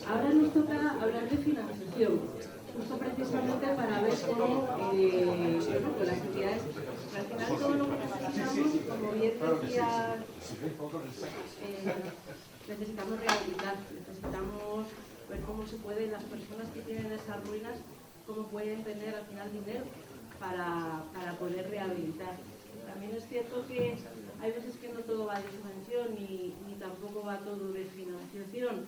Ahora nos toca hablar de financiación, justo precisamente para ver cómo con las entidades, al final todo lo que necesitamos, como bien decía, necesitamos rehabilitar, necesitamos ver cómo se puede, las personas que tienen esas ruinas, cómo pueden tener al final dinero para poder rehabilitar. También es cierto que hay veces que no todo va de subvención ni tampoco va todo de financiación.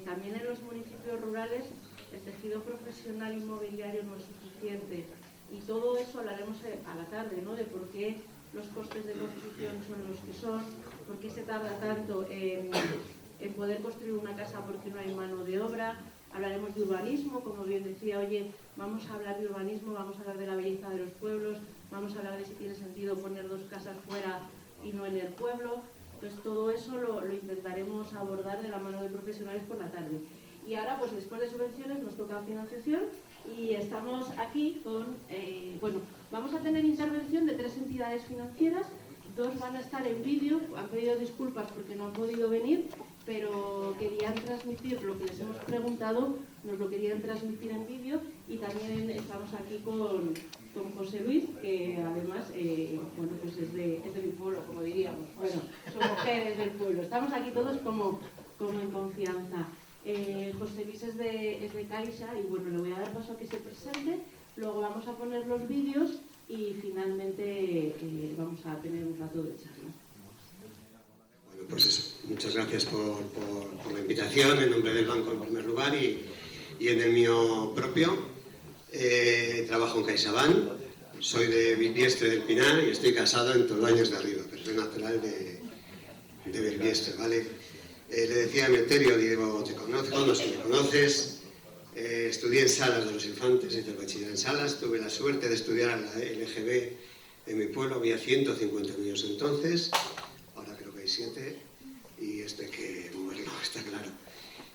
También en los municipios rurales el tejido profesional inmobiliario no es suficiente y todo eso hablaremos a la tarde, ¿no? De por qué los costes de construcción son los que son, por qué se tarda tanto en poder construir una casa porque no hay mano de obra. Hablaremos de urbanismo, como bien decía, oye, vamos a hablar de urbanismo, vamos a hablar de la belleza de los pueblos, vamos a hablar de si tiene sentido poner dos casas fuera y no en el pueblo. Entonces todo eso lo intentaremos abordar de la mano de profesionales por la tarde. Y ahora, pues después de subvenciones, nos toca financiación y estamos aquí con, bueno, vamos a tener intervención de 3 entidades financieras, 2 van a estar en vídeo, han pedido disculpas porque no han podido venir, pero querían transmitir lo que les hemos preguntado, nos lo querían transmitir en vídeo y también estamos aquí con José Luis, que además bueno, pues es de mi pueblo, como diríamos. Bueno, son mujeres del pueblo. Estamos aquí todos como en confianza. José Luis es de Caixa y bueno, le voy a dar paso a que se presente, luego vamos a poner los vídeos y finalmente vamos a tener un rato de charla. Bueno, pues eso. Muchas gracias por la invitación en nombre del banco en primer lugar y en el mío propio. Trabajo en CaixaBank, soy de Bilbiestre del Pinar y estoy casado en Tolbaños de Arriba, pero soy natural de Bilbiestre, ¿vale? Le decía a Emeterio, digo, te conozco, no sé si me conoces. Estudié en Salas de los Infantes, hice el bachiller en Salas, tuve la suerte de estudiar en la LGB en mi pueblo, había 150 niños entonces, ahora creo que hay 7, y esto hay que moverlo, está claro.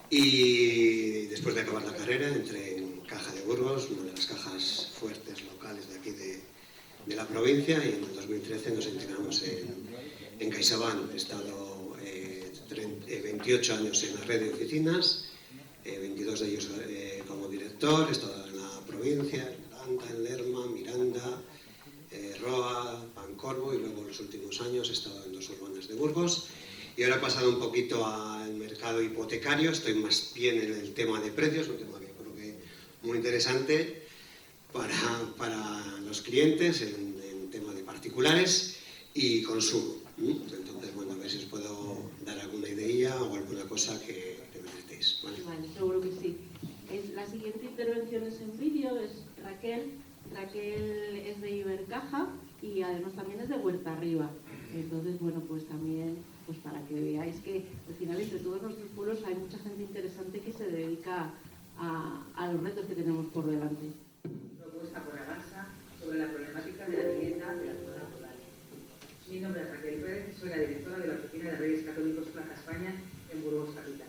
Y después de acabar la carrera entré en Caja de Burgos, una de las cajas fuertes locales de aquí de la provincia, y en el 2013 nos integramos en CaixaBank. He estado 28 años en la red de oficinas, 22 de ellos como director. He estado en la provincia, en Aranda, en Lerma, Miranda, Roa, Pancorbo, y luego en los últimos años he estado en 2 urbanas de Burgos. Y ahora he pasado un poquito al mercado hipotecario, estoy más bien en el tema de precios, un tema que creo que muy interesante para los clientes, en tema de particulares y consumo. Entonces, bueno, a ver si os puedo dar alguna idea o alguna cosa que necesitéis. Vale, seguro que sí. La siguiente intervención es en vídeo, es Raquel. Raquel es de Ibercaja y además también es de Huerta Arriba. Entonces, bueno, pues también pues para que veáis que al final entre todos nuestros pueblos hay mucha gente interesante que se dedica a los retos que tenemos por delante. Propuesta por Avanza sobre la problemática de la vivienda de las zonas rurales. Mi nombre es Raquel Pérez, soy la directora de la Oficina de Reyes Católicos Plaza España en Burgos Capital.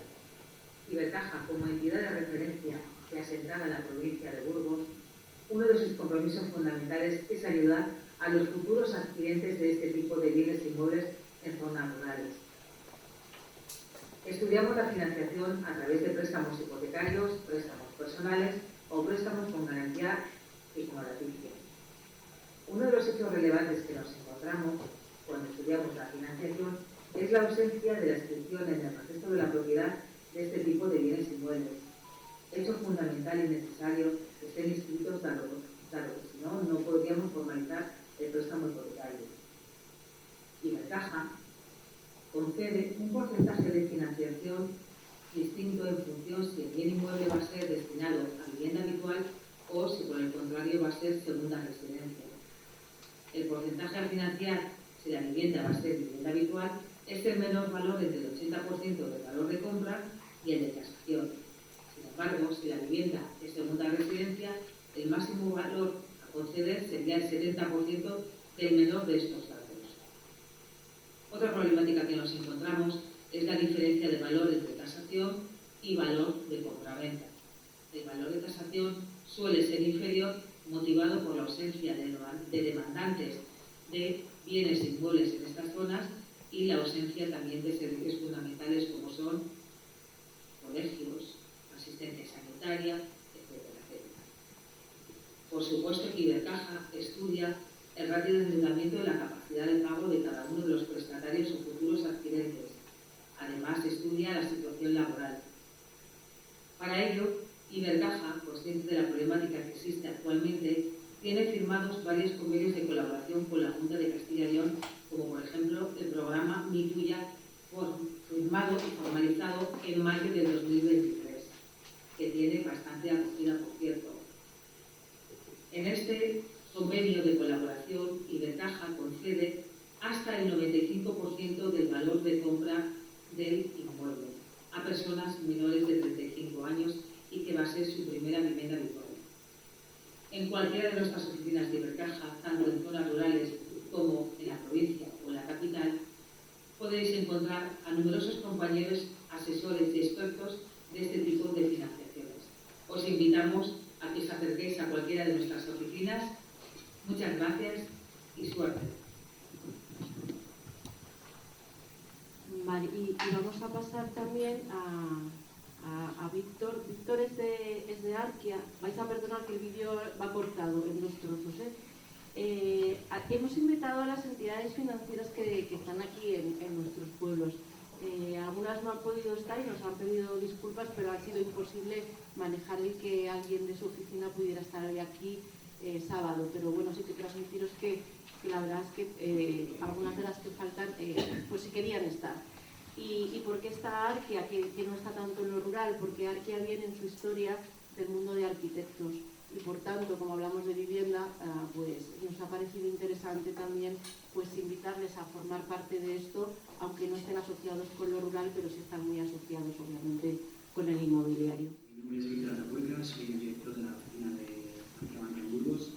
Ibercaja, como entidad de referencia y asentada en la provincia de Burgos, uno de sus compromisos fundamentales es ayudar a los futuros adquirentes de este tipo de bienes inmuebles en zonas rurales. Estudiamos la financiación a través de préstamos hipotecarios, préstamos personales o préstamos con garantía y con gratificación. Uno de los hechos relevantes que nos encontramos cuando estudiamos la financiación es la ausencia de la inscripción en el registro de la propiedad de este tipo de bienes inmuebles. Hecho fundamental y necesario que estén inscritos, dado que si no, no podríamos formalizar el préstamo hipotecario. Ibercaja concede un porcentaje de financiación distinto en función si el bien inmueble va a ser destinado a vivienda habitual o si por el contrario va a ser segunda residencia. El porcentaje a financiar si la vivienda va a ser vivienda habitual es el menor valor entre el 80% del valor de compra y el de tasación. Sin embargo, si la vivienda es segunda residencia, el máximo valor a conceder sería el 70% del menor de estos datos. Otra problemática que nos encontramos es la diferencia de valor entre tasación y valor de compraventa. El valor de tasación suele ser inferior, motivado por la ausencia de demandantes de bienes inmuebles en estas zonas y la ausencia también de servicios fundamentales como son colegios, bancaria, etcétera, etcétera. Por supuesto que Ibercaja estudia el ratio de endeudamiento de la capacidad de pago de cada uno de los prestatarios o futuros adquirentes. Además, estudia la situación laboral. Para ello, Ibercaja, consciente de la problemática que existe actualmente, tiene firmados varios convenios de colaboración con la Junta de Castilla y León, como por ejemplo el programa Mi Tuya, firmado y formalizado en mayo de 2023, que tiene bastante acogida, por cierto. En este convenio de colaboración, Ibercaja concede hasta el 95% del valor de compra del inmueble a personas menores de 35 años y que va a ser su primera vivienda habitual. En cualquiera de nuestras oficinas de Ibercaja, tanto en zonas rurales como en la provincia o en la capital, podéis encontrar a numerosos compañeros, asesores y expertos de este tipo de financiaciones. Os invitamos a que os acerquéis a cualquiera de nuestras oficinas. Muchas gracias y suerte. Vale, y vamos a pasar también a Víctor. Víctor es de Arquia. Vais a perdonar que el vídeo va cortado en dos trozos, hemos invitado a las entidades financieras que están aquí en nuestros pueblos. Algunas no han podido estar y nos han pedido disculpas, pero ha sido imposible manejar el que alguien de su oficina pudiera estar hoy aquí sábado. Pero bueno, sí que transmitiros que la verdad es que algunas de las que faltan pues sí querían estar. ¿Y por qué está Arquia, que no está tanto en lo rural? Porque Arquia viene en su historia del mundo de arquitectos. Y por tanto, como hablamos de vivienda, pues nos ha parecido interesante también pues invitarles a formar parte de esto, aunque no estén asociados con lo rural, pero sí están muy asociados obviamente con el inmobiliario. Mi nombre es Víctor Atapuerca, soy el director de la oficina de Arquia en Burgos.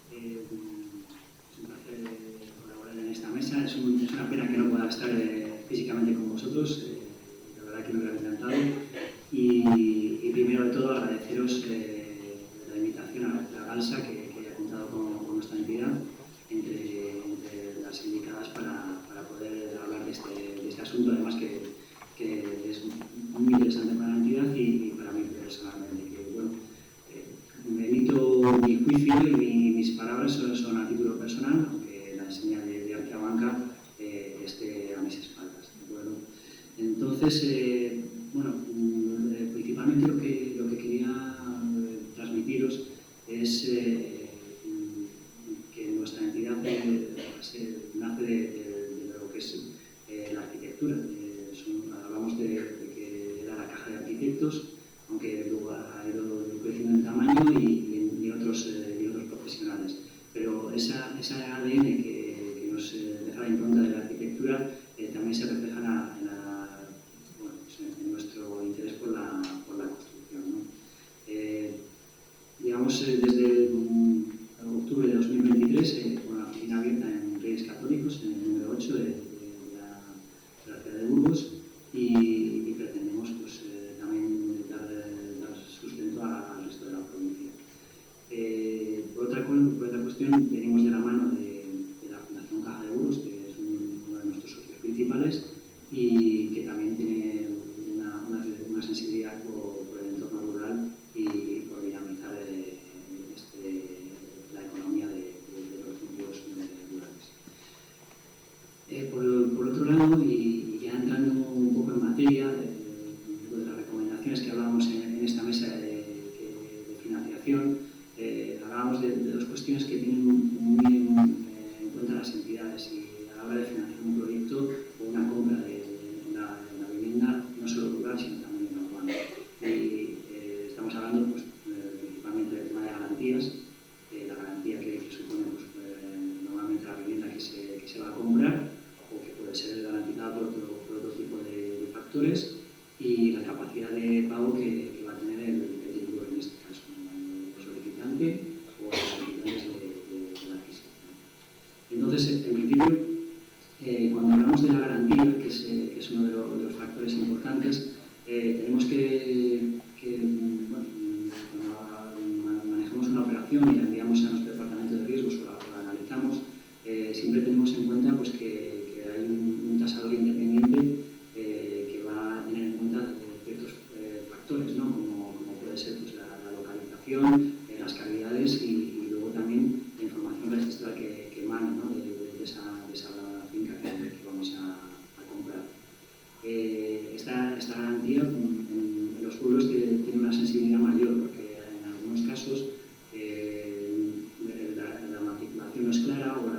Es un placer colaborar en esta mesa. Es una pena que no pueda estar físicamente con vosotros. La verdad que me hubiera encantado. Y primero de todo agradeceros la invitación a la GALSA que haya contado con nuestra entidad entre las indicadas para poder hablar de este asunto, además que es muy interesante para la entidad y para mí personalmente. Que, bueno, me emito mi juicio y mis palabras son a título personal, aunque la señal de Arquia Banca esté a mis espaldas. ¿De acuerdo? Entonces, bueno, principalmente lo que quería transmitiros es que nuestra entidad nace de lo que es la arquitectura. Hablamos de que era la caja de arquitectos, aunque luego ha ido creciendo en tamaño y otros profesionales. Pero esa ADN que nos deja la impronta de la arquitectura también se refleja en nuestro interés por la construcción, ¿no? Digamos, desde octubre de 2023, con la oficina abierta en Reyes Católicos, en el número 8 de la ciudad de Burgos, y pretendemos pues, también dar sustento al resto de la provincia. Por otra cuestión, venimos de la mano de la Fundación Caja de Burgos, que es uno de nuestros socios principales y que también tiene una sensibilidad por el entorno rural y por dinamizar la economía de los núcleos rurales. Por otro lado, y ya entrando un poco en materia de las recomendaciones que hablábamos en esta mesa de financiación, hablábamos de dos cuestiones que tienen muy en cuenta las entidades y a la hora de financiar un proyecto o una compra de una vivienda, no solo rural, sino también urbana. Y estamos hablando pues, principalmente del tema de garantías, la garantía que supone pues, normalmente la vivienda que se va a comprar o que puede ser garantizada por otro tipo de factores y la capacidad de pago que va a tener el deudor en este caso, el solicitante o los solicitantes de la adquisición. Entonces, en principio, cuando hablamos de la garantía, que es uno de los factores importantes, tenemos que bueno, cuando manejamos una operación y la enviamos a nuestro departamento de riesgos o la analizamos, siempre tenemos en cuenta pues, que hay un tasador independiente que va a tener en cuenta ciertos factores, ¿no? como puede ser pues, día en los pueblos que tienen una sensibilidad mayor, porque en algunos casos la matriculación no es clara o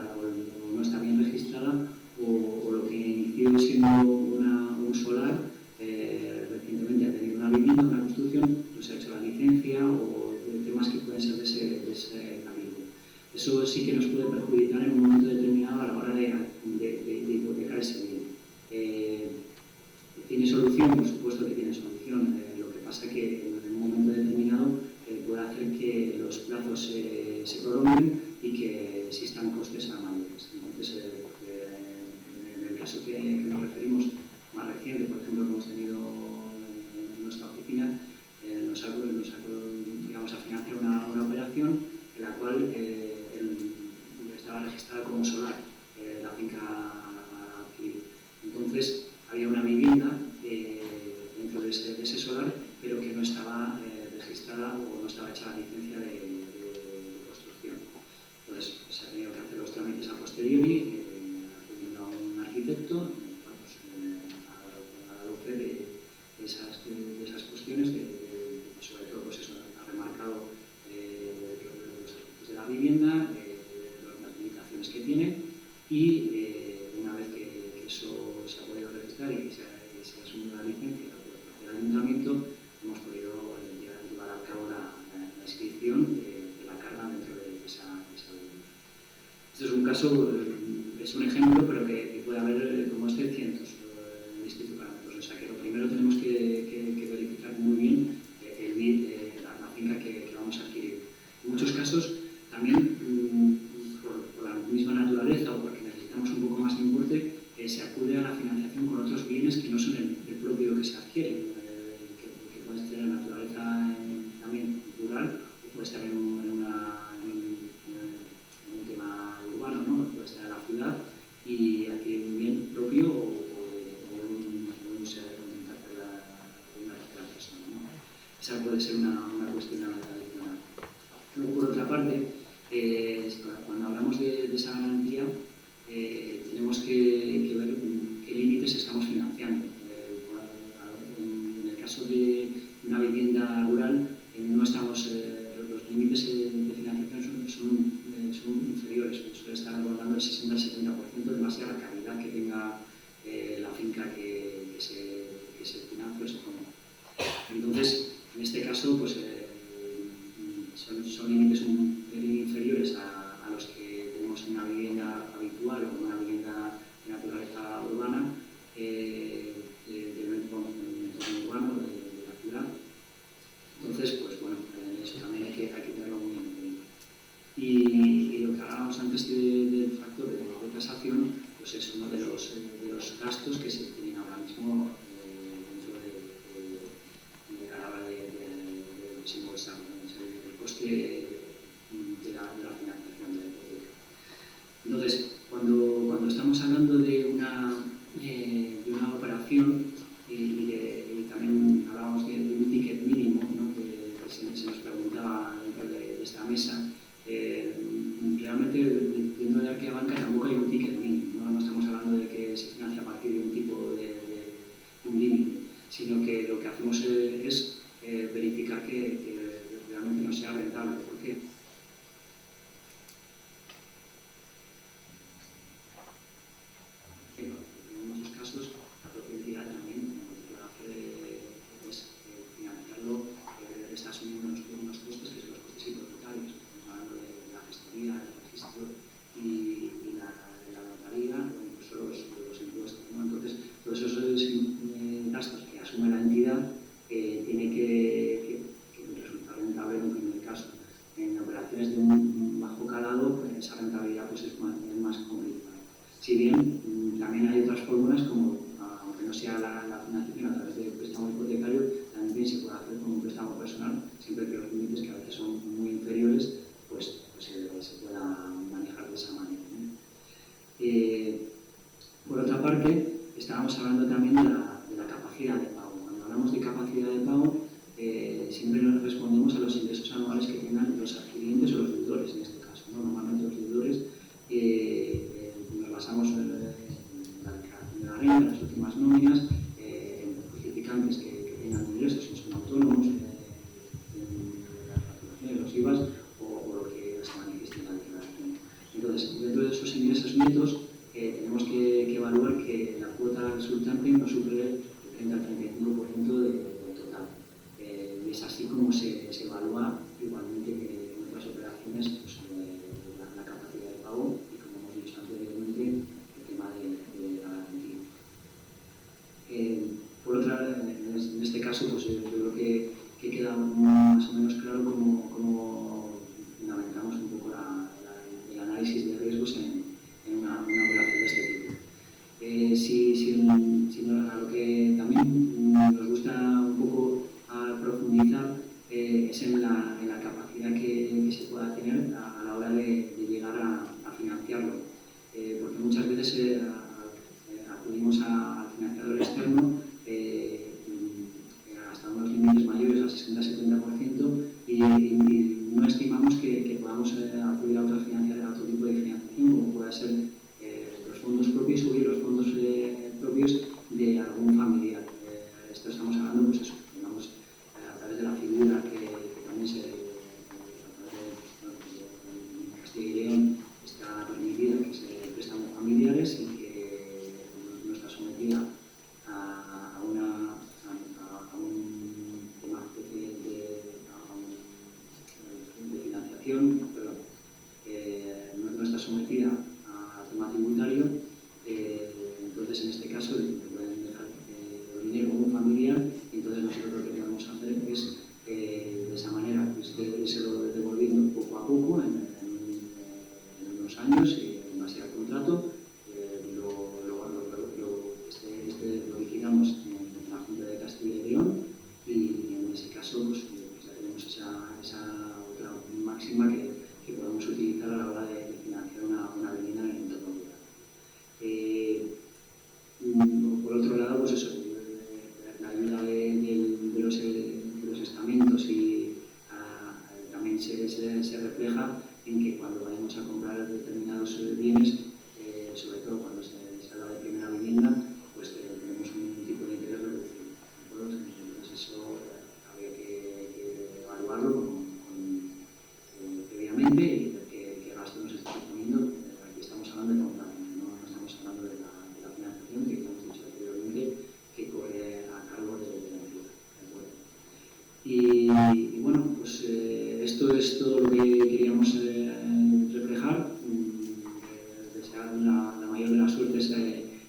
no está bien registrada, o lo que inició siendo un solar recientemente ha tenido una vivienda, una construcción, no se ha hecho la licencia o temas que pueden ser de ese calibre. Eso sí que nos puede perjudicar en un momento determinado a la hora de hipotecar ese bien. ¿Tiene solución? Por supuesto que tiene solución. Lo que pasa es que en un momento determinado puede hacer que los plazos se prolonguen y que existan costes mayores. Entonces, en el caso que nos referimos más reciente, por ejemplo, que hemos tenido en nuestra oficina, nos íbamos a financiar una operación en la cual estaba registrada como solar la finca a adquirir. Entonces, había una vivienda dentro de ese solar, pero que no estaba registrada o no estaba hecha la licencia de construcción. Entonces, se ha tenido que hacer los trámites a posteriori, acudiendo a un arquitecto, a la luz de esas cuestiones, sobre todo pues eso, ha remarcado los aspectos de la vivienda, las limitaciones que tiene, y una vez que eso se ha podido registrar y se ha asumido la licencia del ayuntamiento, hemos podido llevar a cabo la inscripción de la carga dentro de esa vivienda. Este es un caso, es un ejemplo, pero que puede haber como este cientos en distintos parámetros. O sea que lo primero tenemos que verificar muy bien la finca que vamos a adquirir. En muchos casos también por la misma naturaleza o porque necesitamos un poco más de importe, se acude a la financiación con otros bienes que no son el propio que se adquiere, que puede estar en naturaleza también rural o puede estar en un tema urbano, ¿no? Puede estar en la ciudad y adquirir un bien propio o un ser de una persona, ¿no? Esa puede ser una cuestión adicional. Luego, por otra parte, cuando hablamos de esa garantía, tenemos que ver qué límites estamos financiando. En el caso de una vivienda rural, no estamos, los límites de financiación son inferiores, suele estar rondando el 60-70% de base a la calidad que tenga la finca que se financia o se toma. Entonces, en este caso, pues, son límites inferiores a los que tenemos en una vivienda habitual o en una vivienda de naturaleza urbana, del entorno urbano de la ciudad. Entonces, pues bueno, eso también hay que tenerlo muy en cuenta. Y lo que hablábamos antes del factor de tasación, pues es uno de los gastos que se tienen ahora mismo dentro de la hora de desembolsar, el coste de la financiación de la hipoteca. Entonces, cuando estamos hablando de una operación y también hablábamos de un ticket mínimo, ¿no? que se nos preguntaba dentro de esta mesa, realmente dentro de Arquea Banca tampoco hay un ticket mínimo, no estamos hablando de que se financia a partir de un tipo de un límite, sino que lo que hacemos es verificar que realmente no sea rentable. ¿Por qué? En muchos casos la propia entidad también puede hacer financiarlo, está asumiendo unos costes que son los costes hipotecarios. Estamos hablando de la gestoría, del registro y la notaría o incluso los impuestos, ¿no? Entonces, todos esos gastos que asume la entidad tiene que resultar rentable en un primer caso. En operaciones de un bajo calado, esa rentabilidad pues, es más complicada. Si bien también hay otras fórmulas, como aunque no sea la financiación a través de préstamo hipotecario, también se puede hacer con un préstamo personal, siempre que los límites, que a veces son muy inferiores, pues se pueda manejar de esa manera, ¿no? Por otra parte, estábamos hablando también de la capacidad de pago. Cuando hablamos de capacidad de pago, siempre nos respondemos a los ingresos anuales que tengan los adquirientes o los deudores, en este caso, ¿no? Normalmente los deudores nos basamos en la declaración de la renta, en las últimas nóminas, en los justificantes que 30 al 35% del total. Es así como se evalúa igualmente que en otras operaciones pues, la capacidad de pago y, como hemos dicho anteriormente, el tema de la garantía. Por otra, en este caso, pues, yo creo que queda más o menos claro cómo fundamentamos un poco el análisis de riesgos en una operación de este tipo. A lo que también nos gusta un poco profundizar es en la capacidad que se pueda tener a la hora de llegar a financiarlo. Porque muchas veces acudimos al financiador externo hasta unos límites mayores, al 60-70%, y no estimamos que podamos acudir a otro tipo de financiación, como pueda ser los fondos propios o los fondos propios de algún familiar. Esto estamos hablando, pues eso, digamos, a través de la figura que también a través de Castilla y León está permitida, que es el préstamo familiares y que no está sometida a un tema de financiación, perdón, no está sometida al tema tributario. Entonces, en este caso, pueden dejar el dinero como un familiar, y entonces nosotros lo que queremos hacer es, de esa manera, pues, irlo devolviendo poco a poco en unos años, en base al contrato. Lo liquidamos en la Junta de Castilla y León, y en ese caso pues ya tenemos esa otra máxima que podemos utilizar a la hora de financiar una vivienda en el entorno rural. Por otro lado, pues eso, la ayuda de los estamentos y también se refleja en que cuando vayamos a comprar determinados bienes, sobre todo cuando se habla de primera vivienda, pues tenemos un tipo de interés reducido. Entonces eso habría que evaluarlo previamente y ver qué gasto nos está suponiendo. Aquí estamos hablando de compra, no estamos hablando de la financiación, que hemos dicho anteriormente, que corre a cargo de la entidad. Y bueno, pues esto es todo lo que queríamos reflejar. Desear la mayor de las suertes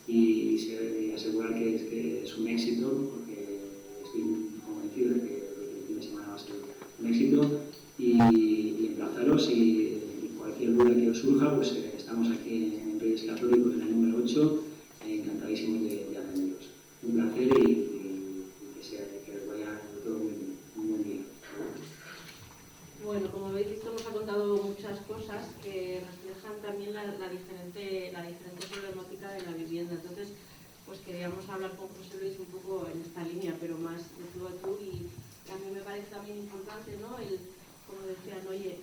y asegurar que es un éxito, porque estoy convencido de que el fin de semana va a ser un éxito, y emplazaros, y cualquier duda que os surja, pues estamos aquí en Reyes Católicos, en el número 8, encantadísimos de atenderos. Un placer y que os vaya todo muy bien. Un buen día. Bueno, como habéis visto, nos ha contado muchas cosas que reflejan también la diferente problemática de la vivienda. Entonces, pues queríamos hablar con José Luis un poco en esta línea, pero más de tú a tú, y a mí me parece también importante, ¿no? Como decían, oye,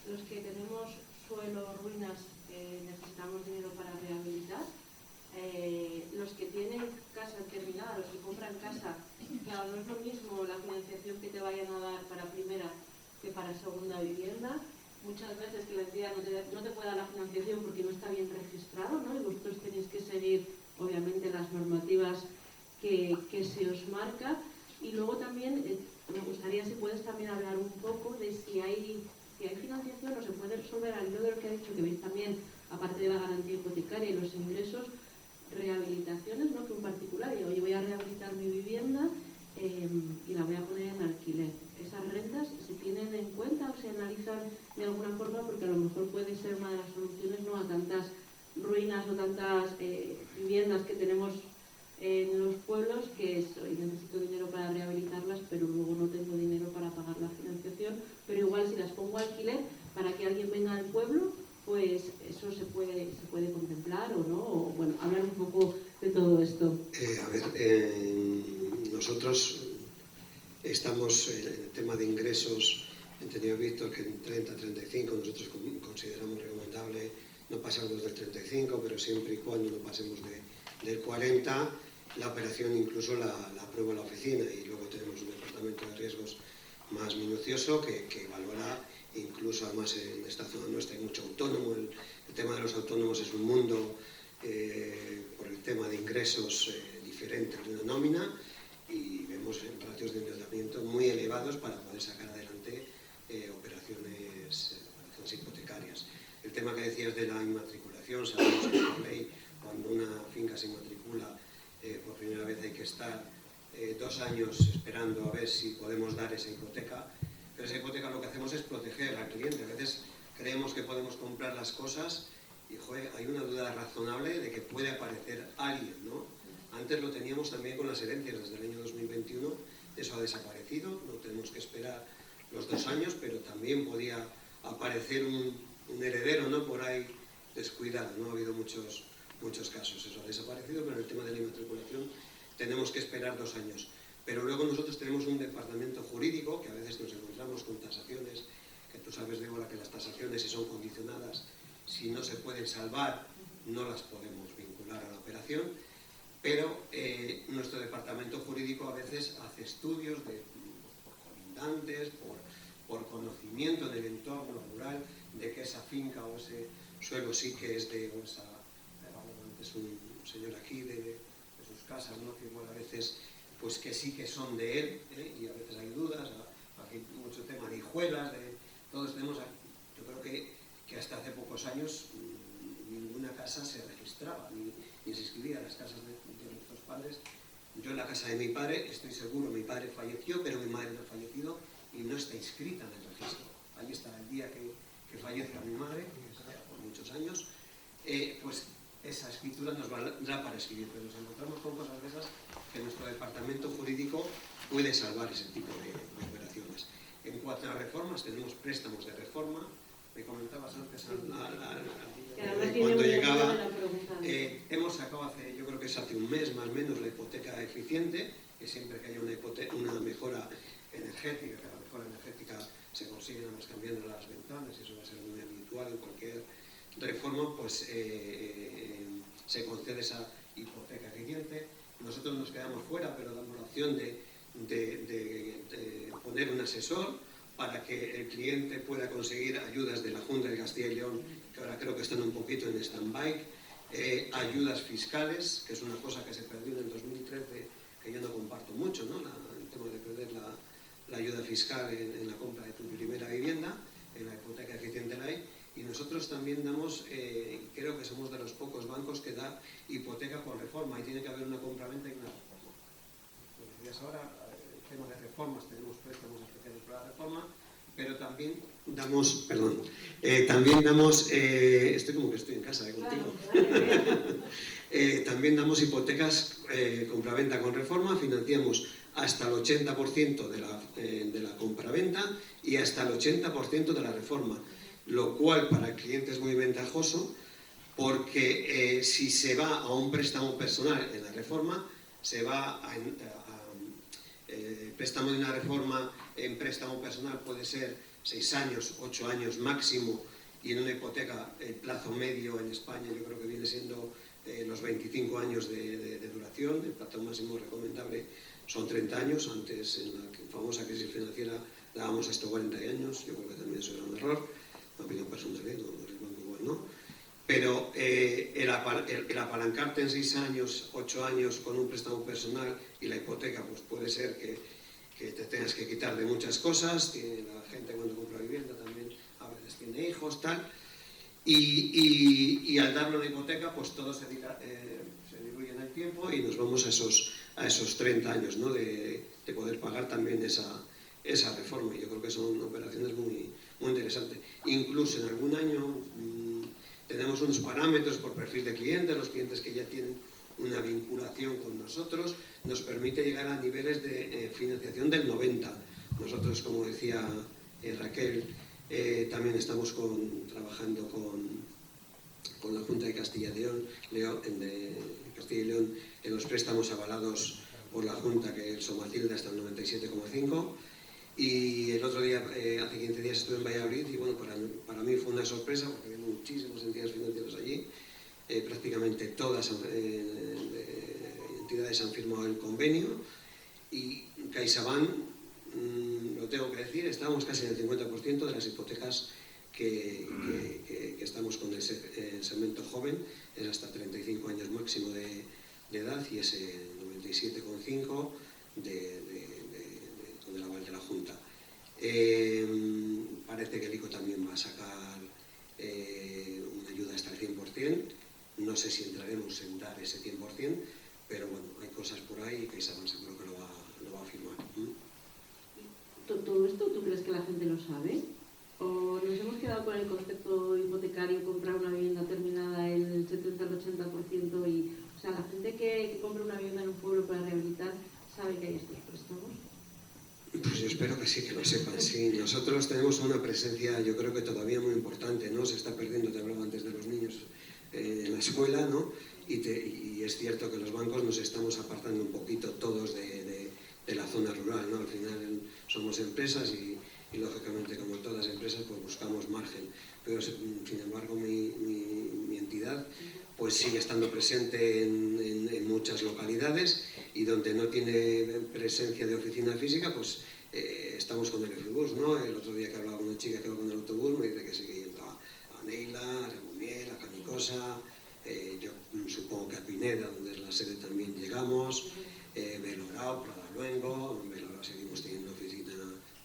los que tenemos suelo, ruinas, necesitamos dinero para rehabilitar. Los que tienen casa terminada, los que compran casa, claro, no es lo mismo la financiación que te vayan a dar para primera que para segunda vivienda. Muchas veces que la entidad no te puede dar la financiación porque no está bien registrado, ¿no? Y vosotros tenéis que seguir, obviamente, las normativas que se os marca. Y luego también me gustaría, si puedes también hablar un poco de si hay financiación o se puede resolver al hilo de lo que ha dicho, que veis también, aparte de la garantía hipotecaria y los ingresos, rehabilitaciones, ¿no? Que un particular diga, oye, voy a rehabilitar mi vivienda y la voy a poner en alquiler. Esas rentas se tienen en cuenta o se analizan de alguna forma, porque a lo mejor puede ser una de las soluciones, ¿no? A tantas ruinas o tantas viviendas que tenemos en los pueblos, que es, hoy necesito dinero para rehabilitarlas, pero luego no tengo dinero para pagar la financiación, pero igual si las pongo a alquiler para que alguien venga al pueblo, pues eso se puede contemplar o no, o bueno, hablar un poco de todo esto. Nosotros estamos en el tema de ingresos, entendido Víctor, que en 30-35 nosotros consideramos recomendable no pasarnos del 35, pero siempre y cuando no pasemos del 40, la operación incluso la aprueba la oficina, y luego tenemos un departamento de riesgos más minucioso que evaluará. Incluso además en esta zona nuestra hay mucho autónomo, el tema de los autónomos es un mundo por el tema de ingresos difícil diferentes de una nómina y vemos ratios de endeudamiento muy elevados para poder sacar adelante operaciones hipotecarias. El tema que decías de la inmatriculación, sabemos que por ley, cuando una finca se inmatricula, por primera vez hay que estar 2 años esperando a ver si podemos dar esa hipoteca, pero esa hipoteca lo que hacemos es proteger al cliente. A veces creemos que podemos comprar las cosas y hay una duda razonable de que puede aparecer alguien, ¿no? Antes lo teníamos también con las herencias, desde el año 2021 eso ha desaparecido, no tenemos que esperar los 2 años, pero también podía aparecer un heredero, ¿no?, por ahí descuidado, ¿no? Ha habido muchos casos, eso ha desaparecido, pero en el tema de la inmatriculación tenemos que esperar 2 años. Pero luego nosotros tenemos un departamento jurídico, que a veces nos encontramos con tasaciones, que tú sabes, Débora, que las tasaciones, si son condicionadas, si no se pueden salvar, no las podemos vincular a la operación, pero nuestro departamento jurídico a veces hace estudios por colindantes, por conocimiento del entorno rural, de que esa finca o ese suelo sí que es de antes un señor aquí, de sus casas, ¿no?, que igual a veces pues que sí que son de él, y a veces hay dudas, aquí hay mucho tema de hijuelas, todos tenemos, yo creo que hasta hace pocos años ninguna casa se registraba, ni se inscribía en las casas de nuestros padres. Yo en la casa de mi padre, estoy seguro, mi padre falleció, pero mi madre no ha fallecido y no está inscrita en el registro. Ahí está el día que fallezca mi madre, que será por muchos años, pues esa escritura nos valdrá para escribir, pero nos encontramos con cosas de esas que nuestro departamento jurídico puede salvar ese tipo de operaciones. En cuanto a reformas, tenemos préstamos de reforma. Me comentabas antes cuando llegaba, hemos sacado yo creo que es hace un mes más o menos, la hipoteca eficiente, que siempre que haya una mejora energética, que la mejora energética se consigue nada más cambiando las ventanas, y eso va a ser muy habitual en cualquier reforma, pues se concede esa hipoteca eficiente. Nosotros nos quedamos fuera, pero damos la opción de poner un asesor para que el cliente pueda conseguir ayudas de la Junta de Castilla y León, que ahora creo que están un poquito en stand-by, ayudas fiscales, que es una cosa que se perdió en el 2013, que yo no comparto mucho, ¿no?, el tema de perder la ayuda fiscal en la compra de tu primera vivienda, en la hipoteca eficiente la hay, y nosotros también damos, creo que somos de los pocos bancos que da hipoteca por reforma, y tiene que haber una compraventa y una reforma. Como decías ahora, el tema de reformas, tenemos préstamos especiales para la reforma, pero también damos, estoy como que estoy en casa contigo, también damos hipotecas compraventa con reforma, financiamos hasta el 80% de la compraventa y hasta el 80% de la reforma, lo cual para el cliente es muy ventajoso, porque si se va a un préstamo personal en la reforma, se va a préstamo de una reforma en préstamo personal puede ser 6 años, 8 años máximo, y en una hipoteca el plazo medio en España yo creo que viene siendo los 25 años de duración. El plazo máximo recomendable son 30 años, antes en la famosa crisis financiera dábamos hasta 40 años, yo creo que también eso era un error, una opinión personal, no, el banco igual no. Pero el apalancarte en 6 años, 8 años con un préstamo personal y la hipoteca, pues puede ser que te tengas que quitar de muchas cosas. La gente cuando compra vivienda también a veces tiene hijos, tal. Y al darle una hipoteca, pues todo se diluye en el tiempo y nos vamos a esos 30 años, ¿no?, de poder pagar también esa reforma. Y yo creo que son operaciones muy, muy interesantes. Incluso en algún año tenemos unos parámetros por perfil de clientes, los clientes que ya tienen una vinculación con nosotros, nos permite llegar a niveles de financiación del 90%. Nosotros, como decía Raquel, también estamos trabajando con la Junta de Castilla y León en los préstamos avalados por la Junta, que el Somacilda está en 97,5%. Y el otro día, hace 15 días, estuve en Valladolid y bueno, para mí fue una sorpresa porque había muchísimas entidades financieras allí. Prácticamente todas entidades han firmado el convenio y CaixaBank, lo tengo que decir, estábamos casi en el 50% de las hipotecas que estamos con el segmento joven, es hasta 35 años máximo de edad y ese 17,5 con el aval de la Junta. Parece que el ICO también va a sacar una ayuda hasta el 100%. No sé si entraremos en dar ese 100%, pero bueno, hay cosas por ahí y CaixaBank seguro que lo va a firmar. ¿Todo esto tú crees que la gente lo sabe? ¿O nos hemos quedado con el concepto hipotecario, comprar una vivienda terminada el 70 al 80% y, o sea, la gente que compra una vivienda en un pueblo para rehabilitar sabe que hay estos préstamos? Pues yo espero que sí, que lo sepan. Sí, nosotros tenemos una presencia, yo creo que todavía muy importante, ¿no? Se está perdiendo, te hablaba antes de los niños en la escuela, ¿no? Y es cierto que los bancos nos estamos apartando un poquito todos de la zona rural, ¿no? Al final somos empresas y lógicamente, como todas las empresas, pues buscamos margen. Pero sin embargo mi entidad pues sigue estando presente en muchas localidades, y donde no tiene presencia de oficina física, pues estamos con el Efibus, ¿no? El otro día que hablaba con una chica que va con el autobús, me dice que sigue yendo a Neila, a Rebumiel, a Canicosa, yo supongo que a Pineda, donde es la sede, también llegamos, Belorao, Pradaluengo, en Belorao seguimos teniendo oficina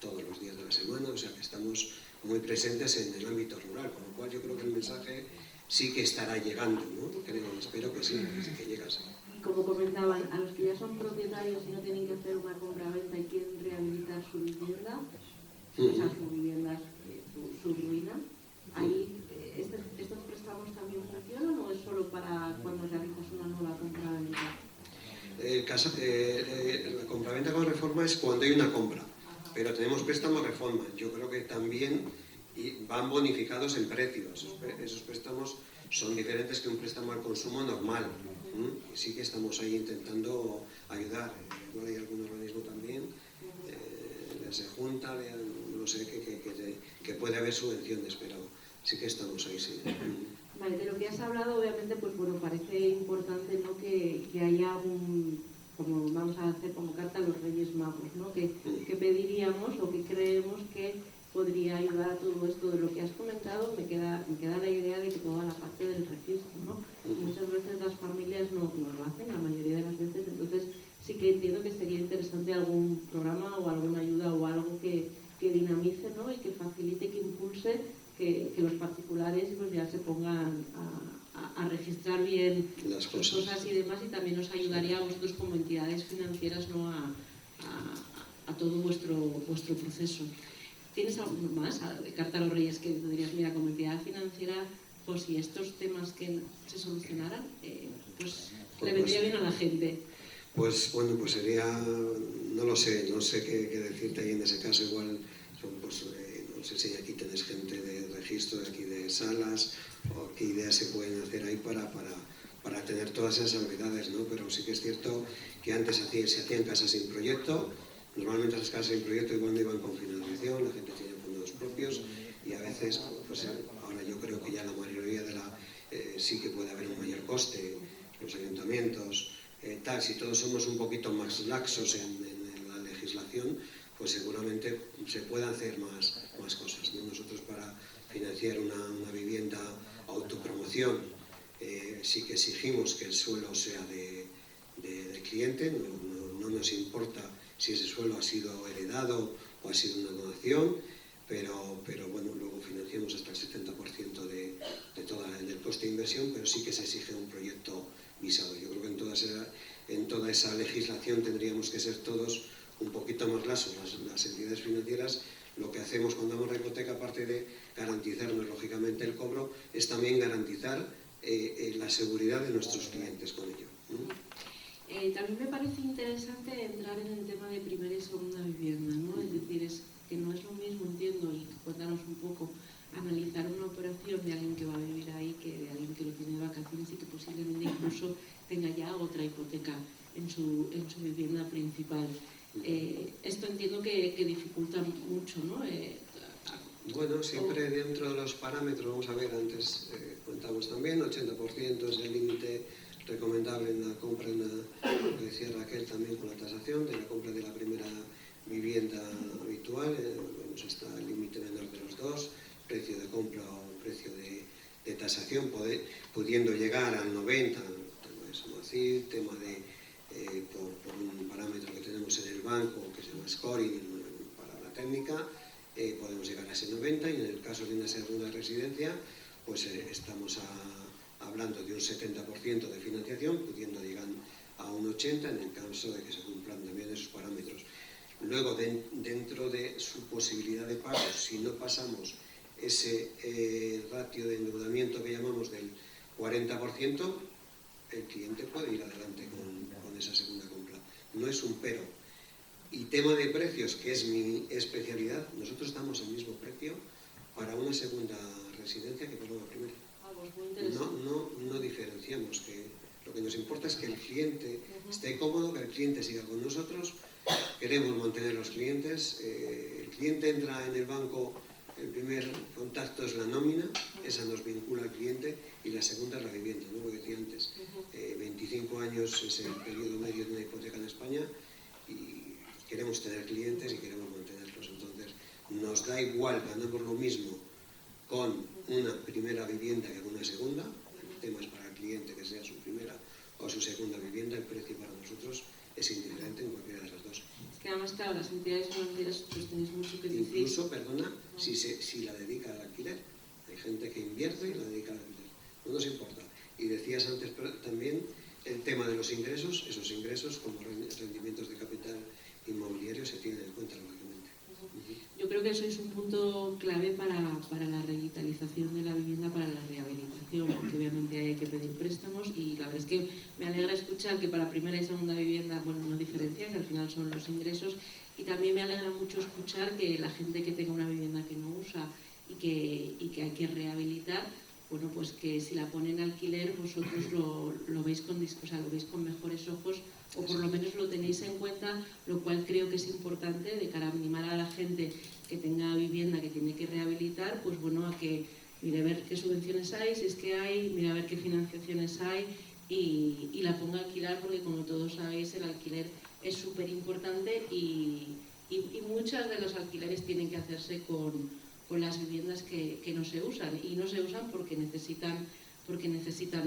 todos los días de la semana, o sea que estamos muy presentes en el ámbito rural, con lo cual yo creo que el mensaje sí que estará llegando, ¿no? Espero que sí, que llegase. Como comentaban, a los que ya son propietarios y no tienen que hacer una compra-venta y quieren rehabilitar su vivienda, o sea, su vivienda, su ruina, ahí ¿estos préstamos también funcionan o es solo para cuando realizas una nueva compra-venta? La compraventa con reforma es cuando hay una compra, pero tenemos préstamos reforma. Yo creo que también van bonificados en precios. Esos préstamos son diferentes que un préstamo al consumo normal. Sí que estamos ahí intentando ayudar. Igual hay algún organismo también, se junta, no sé, que puede haber subvenciones, pero sí que estamos ahí, sí. Vale, de lo que has hablado, obviamente, pues bueno, parece importante, ¿no?, que haya como vamos a hacer como carta a los Reyes Magos, ¿no?, que pediríamos o que creemos que podría ayudar a todo esto. De lo que has comentado, me queda la idea de que toda la parte del registro, ¿no? Muchas veces las familias no lo hacen, la mayoría de las veces, entonces sí que entiendo que sería interesante algún programa o alguna ayuda o algo que dinamice, ¿no?, y que facilite, que impulse que los particulares pues ya se pongan a registrar bien las cosas y demás, y también nos ayudaría a vosotros como entidades financieras, ¿no?, a todo vuestro proceso. ¿Tienes algo más de carta a los Reyes que te dirías, mira, como entidad financiera, pues si estos temas que se solucionaran, pues le vendría bien a la gente? Pues bueno, pues sería, no sé qué decirte ahí en ese caso. Igual pues, no sé si aquí tenés gente de registro de aquí de salas, o qué ideas se pueden hacer ahí para tener todas esas habilidades, ¿no? Pero sí que es cierto que antes se hacían casas sin proyecto. Normalmente las casas sin proyecto igual no iban con financiación, la gente tenía fondos propios, y a veces, pues ahora yo creo que ya la mayoría sí que puede haber un mayor coste, los ayuntamientos, si todos somos un poquito más laxos en la legislación, pues seguramente se pueden hacer más cosas, ¿no? Nosotros, para financiar una vivienda autopromoción, sí que exigimos que el suelo sea de cliente, no nos importa si ese suelo ha sido heredado o ha sido una donación, pero bueno, luego financiamos hasta el 70% del coste de inversión, pero sí que se exige un proyecto visado. Yo creo que en toda esa legislación tendríamos que ser todos un poquito más laxos. Las entidades financieras, lo que hacemos cuando damos la hipoteca, aparte de garantizarnos lógicamente el cobro, es también garantizar la seguridad de nuestros clientes con ello. También me parece interesante entrar en el tema de primera y segunda vivienda, ¿no? Es decir, que no es lo mismo, entiendo, y cuéntanos un poco, analizar una operación de alguien que va a vivir ahí que de alguien que lo tiene de vacaciones y que posiblemente incluso tenga ya otra hipoteca en su vivienda principal. Esto entiendo que dificulta mucho, ¿no? Bueno, siempre dentro de los parámetros, vamos a ver, antes contamos también, 80% es el límite recomendable en la compra, lo que decía Raquel también con la tasación, de la compra de la primera vivienda habitual, vamos hasta el límite menor de los 2, precio de compra o precio de tasación, pudiendo llegar al 90, tema de Somacid, tema de banco, que se llama scoring para la técnica, podemos llegar a ese 90, y en el caso de una segunda residencia, pues estamos hablando de un 70% de financiación, pudiendo llegar a un 80% en el caso de que se cumplan también esos parámetros. Luego, dentro de su posibilidad de pago, si no pasamos ese ratio de endeudamiento que llamamos del 40%, el cliente puede ir adelante con esa segunda compra. No es un pero. Y tema de precios, que es mi especialidad, nosotros damos el mismo precio para una segunda residencia que para una primera. No diferenciamos, que lo que nos importa es que el cliente esté cómodo, que el cliente siga con nosotros. Queremos mantener los clientes. El cliente entra en el banco, el primer contacto es la nómina, esa nos vincula al cliente, y la segunda es la vivienda, ¿no? Lo que decía antes, 25 años es el periodo medio de una hipoteca en España, y queremos tener clientes y queremos mantenerlos. Entonces, nos da igual, ganamos lo mismo con una primera vivienda que con una segunda. El tema es para el cliente que sea su primera o su segunda vivienda, el precio para nosotros es indiferente en cualquiera de las dos. Es que además, claro, las entidades financieras pues tenéis mucho que decir. Incluso, perdona, si la dedica al alquiler. Hay gente que invierte y la dedica al alquiler. No nos importa. Y decías antes también el tema de los ingresos. Esos ingresos, como rendimientos de capital inmobiliario, se tienen en cuenta, lógicamente. Yo creo que eso es un punto clave para la revitalización de la vivienda, para la rehabilitación, porque obviamente hay que pedir préstamos, y la verdad es que me alegra escuchar que para primera y segunda vivienda, bueno, no diferencian, que al final son los ingresos, y también me alegra mucho escuchar que la gente que tenga una vivienda que no usa y que hay que rehabilitar, bueno, pues que si la ponen en alquiler vosotros lo veis con mejores ojos, o por lo menos lo tenéis en cuenta, lo cual creo que es importante de cara a animar a la gente que tenga vivienda que tiene que rehabilitar, pues bueno, a que mire a ver qué subvenciones hay, si es que hay, mire a ver qué financiaciones hay, y la ponga a alquilar, porque como todos sabéis el alquiler es súper importante, y muchos de los alquileres tienen que hacerse con las viviendas que no se usan, y no se usan porque necesitan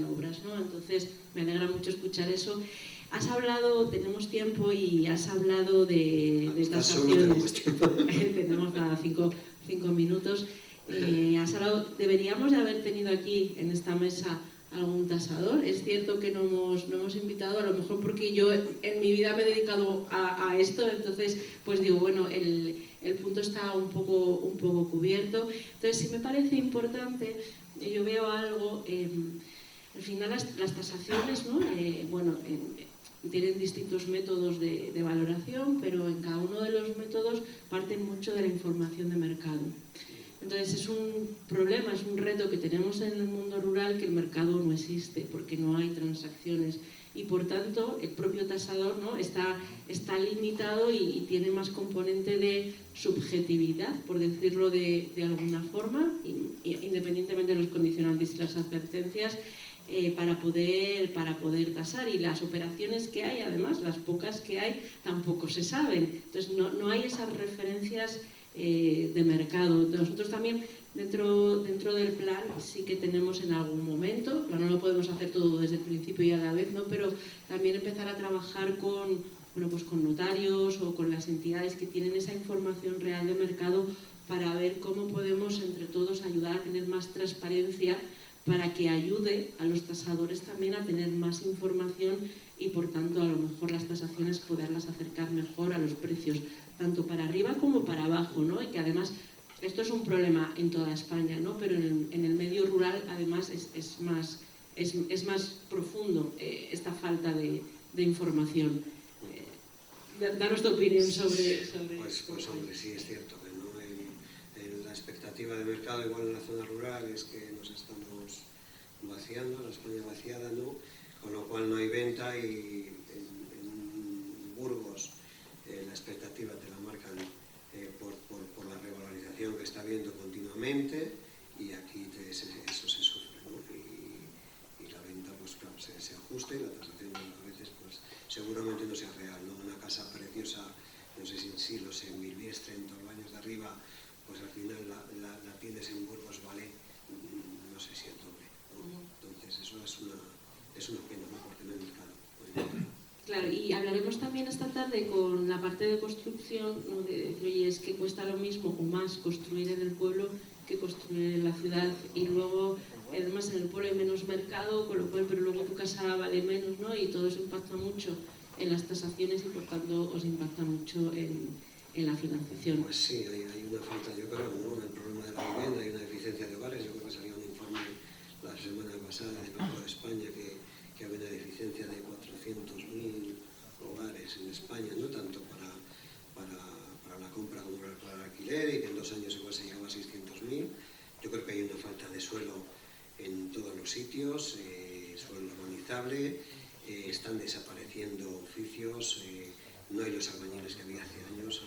obras, ¿no? Entonces me alegra mucho escuchar eso. Has hablado, tenemos tiempo, y has hablado de tasaciones. Tenemos nada, 5 minutos. Has hablado, deberíamos de haber tenido aquí en esta mesa algún tasador. Es cierto que no hemos invitado, a lo mejor porque yo en mi vida me he dedicado a esto, entonces pues digo, bueno, el punto está un poco cubierto. Entonces sí me parece importante, yo veo algo, al final las tasaciones, ¿no? Tienen distintos métodos de valoración, pero en cada uno de los métodos parten mucho de la información de mercado. Entonces es un problema, es un reto que tenemos en el mundo rural, que el mercado no existe, porque no hay transacciones, y por tanto el propio tasador, ¿no? está limitado y tiene más componente de subjetividad, por decirlo de alguna forma, independientemente de los condicionantes y las advertencias, para poder tasar, y las operaciones que hay, además, las pocas que hay, tampoco se saben. Entonces no hay esas referencias de mercado. Nosotros también dentro del plan sí que tenemos en algún momento, no lo podemos hacer todo desde el principio y a la vez, ¿no? Pero también empezar a trabajar con notarios o con las entidades que tienen esa información real de mercado, para ver cómo podemos entre todos ayudar a tener más transparencia, para que ayude a los tasadores también a tener más información, y por tanto a lo mejor las tasaciones poderlas acercar mejor a los precios, tanto para arriba como para abajo, ¿no? Y que además esto es un problema en toda España, ¿no? Pero en el medio rural además es más profundo esta falta de información. Danos tu opinión sobre Pues hombre, sí es cierto que no en la expectativa de mercado, igual en la zona rural, es que nos estamos vaciando, la España vaciada, ¿no? Con lo cual no hay venta, y en Burgos la expectativa te la marcan por la revalorización que está habiendo continuamente, y aquí eso se sufre, ¿no? Y la venta, pues claro, se ajusta, y la tasación a veces pues seguramente no sea real, ¿no? Una casa preciosa, no sé si en Silos, en Bilbiestre, en Torbaños de arriba, pues al final la tienes en Burgos, vale, no sé si el doble, ¿no? Entonces eso es una pena, ¿no? Porque no hay mercado. Claro, y hablaremos también esta tarde con la parte de construcción, ¿no? De decir, oye, es que cuesta lo mismo o más construir en el pueblo que construir en la ciudad, y luego, además, en el pueblo hay menos mercado, con lo cual, pero luego tu casa vale menos, ¿no? Y todo eso impacta mucho en las tasaciones y, por tanto, os impacta mucho en la financiación. Pues sí, hay una falta, yo creo, ¿no? En el problema de la vivienda, hay una deficiencia de hogares. Yo creo que salió un informe la semana pasada del Banco de España que había una deficiencia de 400.000 hogares en España, no tanto para la compra como para el alquiler, y que en 2 años igual se llegaba a 600.000. Yo creo que hay una falta de suelo en todos los sitios, suelo urbanizable, están desapareciendo oficios, no hay los albañiles que había hace años.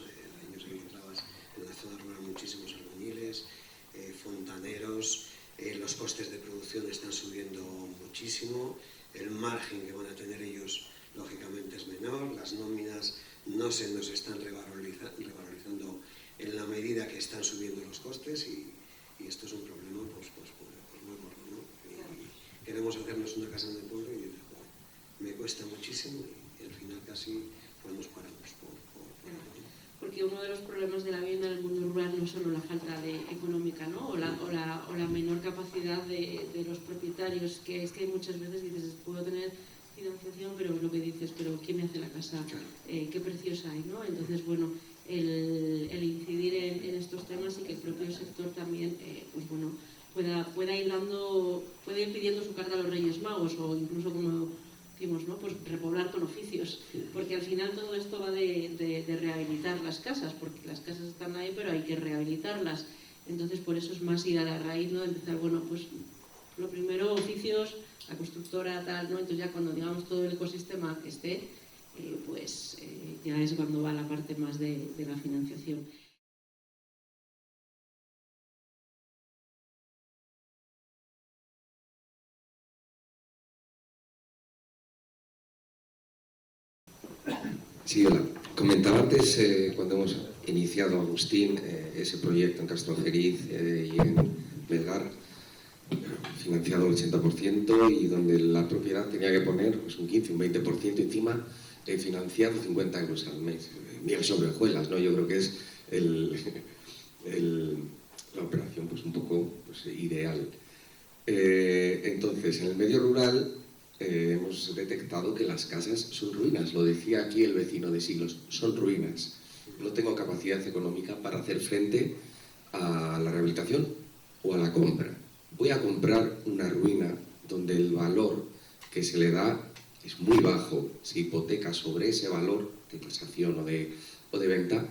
Años encontrabas en la zona rural muchísimos albañiles, fontaneros, los costes de producción están subiendo muchísimo, el margen que van a tener ellos lógicamente es menor, las nóminas no se nos están revalorizando en la medida que están subiendo los costes, y esto es un problema pues muy gordo, ¿no? Y queremos hacernos una casa en el pueblo y me cuesta muchísimo, y al final casi pues nos paramos por porque uno de los problemas de la vivienda en el mundo rural no es solo la falta económica, ¿no? o la menor capacidad de los propietarios, que es que muchas veces dices, puedo tener financiación, pero lo que dices, pero ¿quién me hace la casa? ¿Qué precios hay? ¿No? Entonces, bueno, el incidir en estos temas, y que el propio sector también pues bueno, pueda ir pidiendo su carta a los Reyes Magos, o incluso, como decimos, ¿no? Pues repoblar con oficios, porque al final todo esto va de rehabilitar las casas, porque las casas están ahí, pero hay que rehabilitarlas. Entonces, por eso es más ir a la raíz, ¿no? De empezar, bueno, pues lo primero, oficios, la constructora, tal, ¿no? Entonces ya cuando, digamos, todo el ecosistema esté, ya es cuando va la parte más de la financiación. Sí, hola. Comentaba antes, cuando hemos iniciado, Agustín, ese proyecto en Castrojeriz y en Melgar, financiado al 80%, y donde la propiedad tenía que poner pues, un 15, un 20% encima, financiado 50 euros al mes. Miel sobre hojuelas, ¿no? Yo creo que es la operación pues, un poco pues, ideal. Entonces, en el medio rural hemos detectado que las casas son ruinas. Lo decía aquí el vecino de siglos, son ruinas. No tengo capacidad económica para hacer frente a la rehabilitación o a la compra. Voy a comprar una ruina donde el valor que se le da es muy bajo, se hipoteca sobre ese valor de tasación o de venta,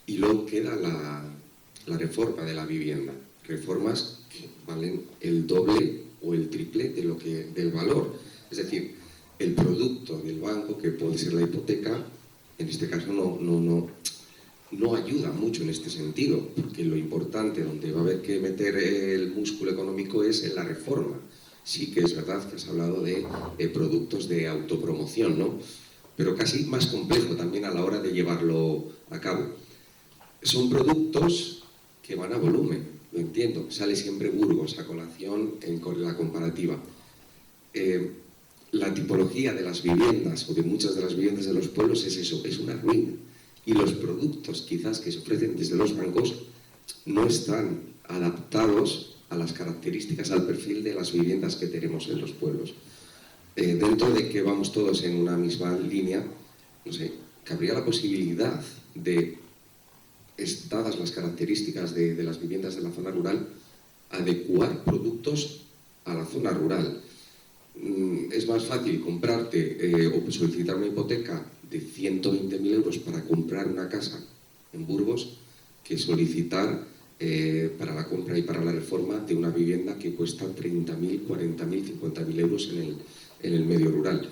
y luego queda la reforma de la vivienda. Reformas que valen el doble o el triple del valor. Es decir, el producto del banco, que puede ser la hipoteca, en este caso no ayuda mucho en este sentido, porque lo importante, donde va a haber que meter el músculo económico, es en la reforma. Sí que es verdad que has hablado de productos de autopromoción, ¿no? Pero casi más complejo también a la hora de llevarlo a cabo. Son productos que van a volumen, lo entiendo. Sale siempre Burgos a colación con la comparativa. La tipología de las viviendas, o de muchas de las viviendas de los pueblos, es eso, es una ruina. Y los productos quizás que se ofrecen desde los bancos no están adaptados a las características, al perfil de las viviendas que tenemos en los pueblos. Dentro de que vamos todos en una misma línea, no sé, cabría la posibilidad de, dadas las características de las viviendas de la zona rural, adecuar productos a la zona rural. Es más fácil comprarte o solicitar una hipoteca de 120.000 euros para comprar una casa en Burgos que solicitar para la compra y para la reforma de una vivienda que cuesta 30.000, 40.000, 50.000 euros en el medio rural.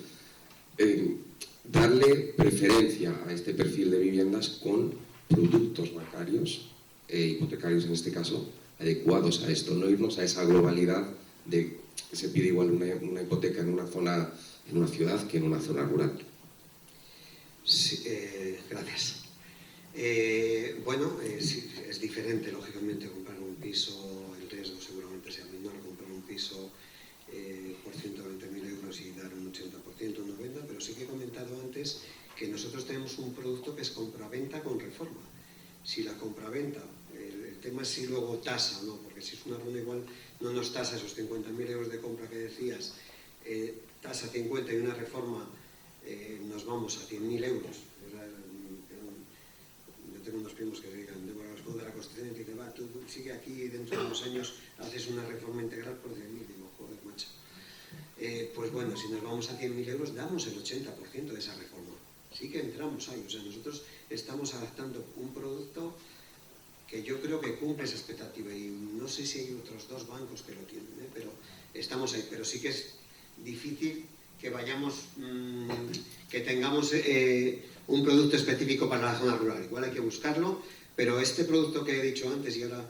Darle preferencia a este perfil de viviendas con productos bancarios, hipotecarios en este caso, adecuados a esto, no irnos a esa globalidad de que se pide igual una hipoteca en una zona, en una ciudad, que en una zona rural. Sí, gracias. Bueno, sí, es diferente, lógicamente, comprar un piso, el riesgo seguramente sea menor, comprar un piso por 120.000 euros y dar un 80%, un 90%, pero sí que he comentado antes que nosotros tenemos un producto que es compraventa con reforma. Si la compraventa, el tema es si luego tasa o no, porque si es una ruina igual no nos tasa esos 50.000 euros de compra que decías, tasa 50 y una reforma nos vamos a 100.000 euros. Yo tengo unos primos que se dedican de la construcción y dicen, va, tú sigue aquí, dentro de unos años haces una reforma integral por 100.000. Digo, joder, macho. Pues bueno, si nos vamos a 100.000 euros, damos el 80% de esa reforma. Sí que entramos ahí, o sea, nosotros estamos adaptando un producto que yo creo que cumple esa expectativa y no sé si hay otros 2 bancos que lo tienen, pero estamos ahí, pero sí que es difícil que vayamos, que tengamos un producto específico para la zona rural. Igual hay que buscarlo, pero este producto que he dicho antes y ahora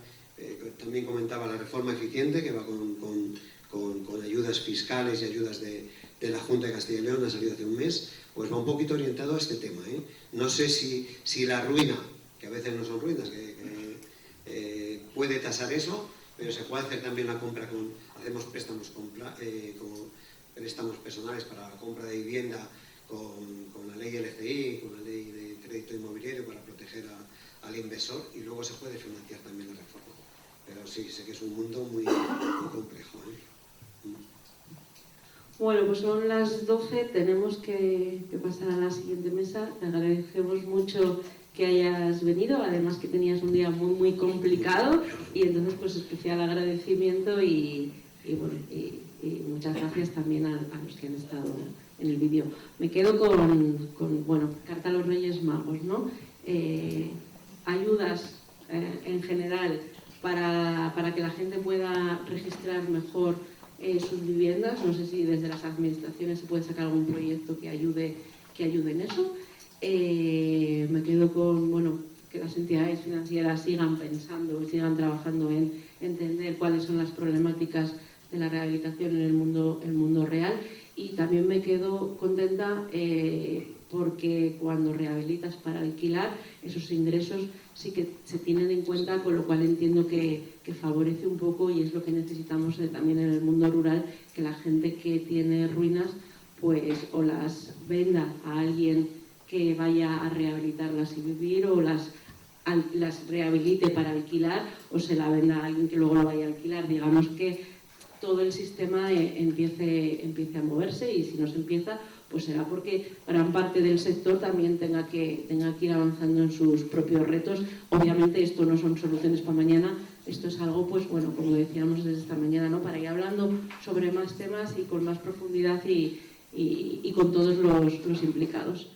también comentaba la reforma eficiente, que va con ayudas fiscales y ayudas de la Junta de Castilla y León, ha salido hace un mes, pues va un poquito orientado a este tema. No sé si la ruina, que a veces no son ruinas, puede tasar eso, pero se puede hacer también la compra hacemos préstamos como préstamos personales para la compra de vivienda con la ley LCI, con la ley de crédito inmobiliario para proteger al inversor, y luego se puede financiar también la reforma. Pero sí, sé que es un mundo muy complejo. Bueno, pues son las 12, tenemos que pasar a la siguiente mesa. Te agradecemos mucho que hayas venido, además que tenías un día muy muy complicado, y entonces pues especial agradecimiento y muchas gracias también a los que han estado en el vídeo. Me quedo con bueno, carta a los Reyes Magos, ¿no? Ayudas en general para que la gente pueda registrar mejor sus viviendas. No sé si desde las administraciones se puede sacar algún proyecto que ayude en eso. Me quedo con, bueno, que las entidades financieras sigan pensando y sigan trabajando en entender cuáles son las problemáticas de la rehabilitación en el mundo real, y también me quedo contenta porque cuando rehabilitas para alquilar, esos ingresos sí que se tienen en cuenta, con lo cual entiendo que favorece un poco, y es lo que necesitamos también en el mundo rural, que la gente que tiene ruinas pues o las venda a alguien que vaya a rehabilitarlas y vivir, o las rehabilite para alquilar, o se la venda a alguien que luego lo vaya a alquilar. Digamos que todo el sistema empiece a moverse, y si no se empieza, pues será porque gran parte del sector también tenga que ir avanzando en sus propios retos. Obviamente esto no son soluciones para mañana, esto es algo, pues bueno, como decíamos desde esta mañana, ¿no? Para ir hablando sobre más temas y con más profundidad y con todos los implicados.